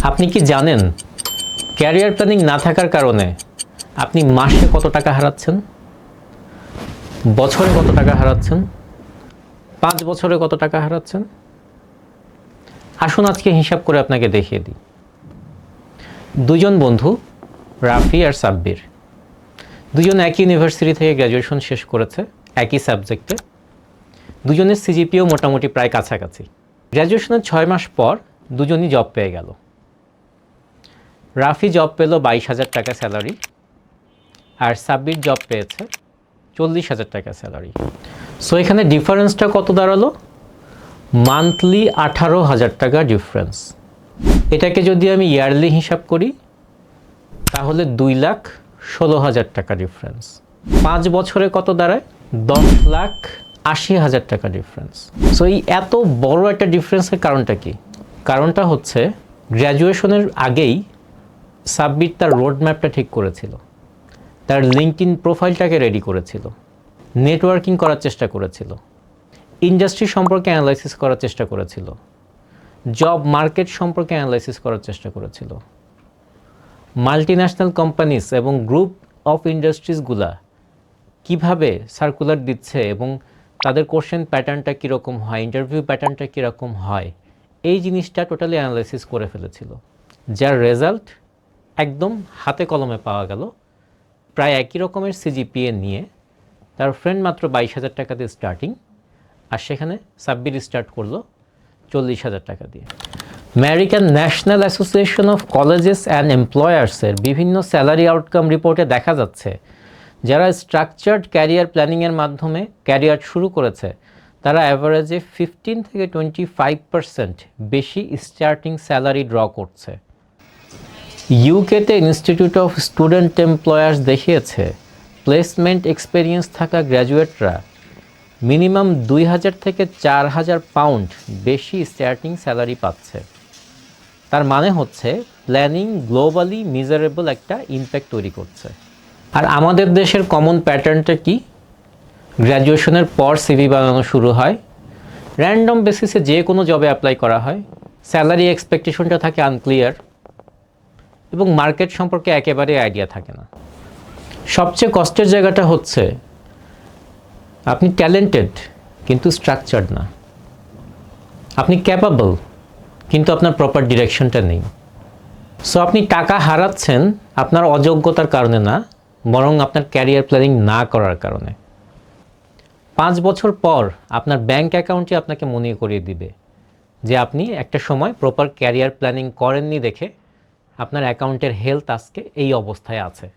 আপনি কি জানেন ক্যারিয়ার প্ল্যানিং না থাকার কারণে আপনি মাসে কত টাকা হারাচ্ছেন, বছরে কত টাকা হারাচ্ছেন, 5 বছরে কত টাকা হারাচ্ছেন? আসুন আজকে হিসাব করে আপনাকে দেখিয়ে দিই। দুজন বন্ধু রাফি আর সাব্বির, দুজন একই ইউনিভার্সিটি থেকে গ্র্যাজুয়েশন শেষ করেছে একই সাবজেক্টে। দুজনের সিজিপিও মোটামুটি প্রায় কাছাকাছি। গ্র্যাজুয়েশনের 6 মাস পর দুজনই জব পেয়ে গেল। রাফি জব পেল 22,000 টাকা স্যালারি, আর সাব্বির জব পেয়েছে 40,000 টাকা স্যালারি। সো এখানে ডিফারেন্সটা কত দাঁড়ালো? মান্থলি 18,000 টাকা ডিফারেন্স। এটাকে যদি আমি ইয়ারলি হিসাব করি তাহলে 2,16,000 টাকা ডিফারেন্স। 5 বছরে কত দাঁড়ায়? 10,80,000 টাকা ডিফারেন্স। সো এই এত বড় একটা ডিফারেন্সের কারণটা কি? কারণটা হচ্ছে গ্র্যাজুয়েশনের আগেই সাব্বির তার রোড ম্যাপটা ঠিক করেছিল, তার লিঙ্কডইন প্রোফাইলটাকে রেডি করেছিল, নেটওয়ার্কিং করার চেষ্টা করেছিল, ইন্ডাস্ট্রি সম্পর্কে অ্যানালাইসিস করার চেষ্টা করেছিল, জব মার্কেট সম্পর্কে অ্যানালাইসিস করার চেষ্টা করেছিল, মাল্টিন্যাশনাল কোম্পানিজ এবং গ্রুপ অফ ইন্ডাস্ট্রিজগুলা কিভাবে সার্কুলার দিচ্ছে এবং তাদের কোশ্চেন প্যাটার্নটা কীরকম হয়, ইন্টারভিউ প্যাটার্নটা কীরকম হয়, এই জিনিসটা টোটালি অ্যানালাইসিস করে ফেলেছিল, যার রেজাল্ট একদম হাতে কলমে পাওয়া গেল। প্রায় একই রকমের সিজিপিএ নিয়ে তার ফ্রেন্ড মাত্র 22,000 টাকা দিয়ে স্টার্টিং, আর সেখানে সাব্বির স্টার্ট করলো 40,000 টাকা দিয়ে। American national association of colleges and এমপ্লয়ার্সের বিভিন্ন স্যালারি আউটকাম রিপোর্টে দেখা যাচ্ছে যারা স্ট্রাকচার্ড ক্যারিয়ার প্ল্যানিংয়ের মাধ্যমে ক্যারিয়ার শুরু করেছে তারা অ্যাভারেজে 15 থেকে 25% বেশি স্টার্টিং স্যালারি ড্র করছে। ইউকেতে ইনস্টিটিউট অফ স্টুডেন্ট এমপ্লয়ার্স দেখিয়েছে প্লেসমেন্ট এক্সপেরিয়েন্স থাকা গ্র্যাজুয়েটরা মিনিমাম 2,000 থেকে 4,000 পাউন্ড বেশি স্টার্টিং স্যালারি পাচ্ছে। তার মানে হচ্ছে প্ল্যানিং গ্লোবালি মিজারেবল একটা ইম্প্যাক্ট তৈরি করছে। আর আমাদের দেশের কমন প্যাটার্নটা কি? গ্র্যাজুয়েশনের পর সিভি বানানো শুরু হয়, র্যান্ডম বেসিসে যে কোনো জবে অ্যাপ্লাই করা হয়, স্যালারি এক্সপেকটেশনটা থাকে আনক্লিয়ার এবং মার্কেট সম্পর্কে একেবারে আইডিয়া থাকে না। সবচেয়ে কষ্টের জায়গাটা হচ্ছে আপনি ট্যালেন্টেড কিন্তু স্ট্রাকচার্ড না, আপনি ক্যাপাবল কিন্তু আপনার প্রপার ডিরেকশনটা নেই। সো আপনি টাকা হারাচ্ছেন আপনার অযোগ্যতার কারণে না, বরং আপনার ক্যারিয়ার প্ল্যানিং না করার কারণে। 5 বছর পর আপনার ব্যাংক অ্যাকাউন্টই আপনাকে মনে করিয়ে দিবে যে আপনি একটা সময় প্রপার ক্যারিয়ার প্ল্যানিং করেননি দেখে আপনার অ্যাকাউন্টের হেলথ আজকে এই অবস্থায় আছে।